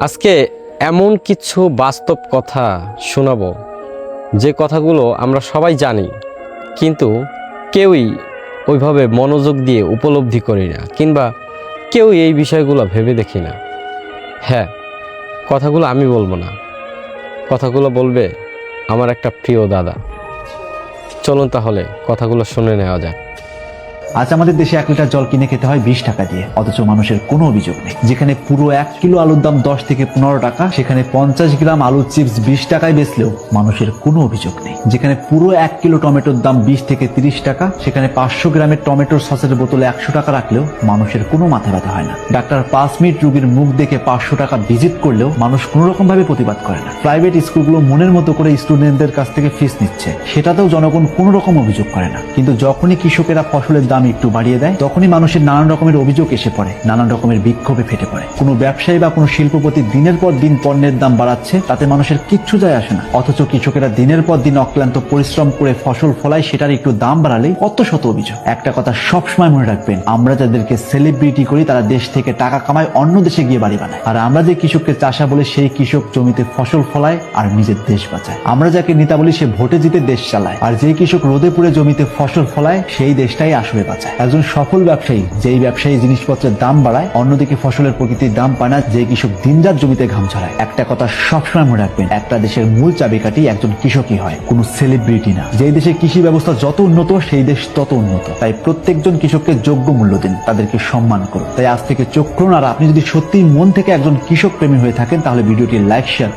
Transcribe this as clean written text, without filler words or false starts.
আজকে এমন কিছু বাস্তব কথা শোনাবো যে কথাগুলো আমরা সবাই জানি, কিন্তু কেউই ওইভাবে মনোযোগ দিয়ে উপলব্ধি করি না, কিংবা কেউই এই বিষয়গুলো ভেবে দেখি না। হ্যাঁ, কথাগুলো আমি বলবো না, কথাগুলো বলবে আমার একটা প্রিয় দাদা। চলুন তাহলে কথাগুলো শুনে নেওয়া যাক। আজ আমাদের দেশে 1 লিটার জল কিনে খেতে হয় 20 টাকা দিয়ে, অথচ মানুষের কোনো অভিযোগ নেই। যেখানে পুরো 1 কিলো আলুর দাম 10 থেকে 15 টাকা, সেখানে 50 গ্রাম আলুর চিপস 20 টাকায় বেচলেও মানুষের কোনো অভিযোগ নেই। যেখানে পুরো 1 কিলো টমেটোর দাম 20 থেকে 30 টাকা, সেখানে 500 গ্রামের টমেটোর সসের বোতলে 100 টাকা রাখলেও মানুষের কোনো মাথা ব্যথা হয় না। ডাক্তার 5 মিনিট রোগীর মুখ দেখে 500 টাকা ভিজিট করলেও মানুষ কোনো রকম ভাবে প্রতিবাদ করে না। প্রাইভেট স্কুলগুলো মনের মতো করে স্টুডেন্টদের কাছ থেকে ফিস নিচ্ছে, সেটাতেও জনগণ কোনো রকম অভিযোগ করে না। কিন্তু যখনই কৃষকেরা ফসলের দাম একটু বাড়িয়ে দেয়, তখনই মানুষের নানান রকমের অভিযোগ এসে পড়ে, নানান রকমের বিক্ষোভে ফেটে পড়ে। কোনো ব্যবসায়ী বা কোনো শিল্পপতি দিনের পর দিন পণ্যের দাম বাড়াচ্ছে, তাতে মানুষের কিচ্ছু যায় আসে না। অথচ কৃষকেরা দিনের পর দিন অক্লান্ত পরিশ্রম করে ফসল ফলায়, সেটার একটু দাম বাড়ালে কত শত অভিযোগ। একটা কথা সবসময় মনে রাখবেন, আমরা যাদেরকে সেলিব্রিটি করি তারা দেশ থেকে টাকা কামায়, অন্য দেশে গিয়ে বাড়ি বানায়। আর আমরা যে কৃষককে চাষা বলে, সেই কৃষক জমিতে ফসল ফলায় আর নিজের দেশ বাঁচায়। আমরা যাকে নেতা বলি, সে ভোটে জিতে দেশ চালায়, আর যে কৃষক রোদে পুড়ে জমিতে ফসল ফলায়, সেই দেশটাই আসলে বাঁচায়। একজন সফল ব্যবসায়ী, যেই ব্যবসায়ী জিনিসপত্রের দাম বাড়ায়, অন্যদিকে ফসলের প্রকৃতির দাম পায় না, যে কৃষক দিনরাত জমিতে ঘাম ঝরায়। একটা কথা সবসময় মনে রাখবেন, একটা দেশের মূল চাবিকাঠি একজন কৃষকই হয়, কোনো সেলিব্রিটি না। যেই দেশে কৃষি ব্যবস্থা যত উন্নত, সেই দেশ তত উন্নত। তাই প্রত্যেকজন কৃষককে যোগ্য মূল্য দিন, তাদেরকে সম্মান করুন। তাই আজ থেকে চোখ খুলুন, আর আপনি যদি সত্যিই মন থেকে একজন কৃষক প্রেমী হয়ে থাকেন, তাহলে ভিডিওটি লাইক, শেয়ার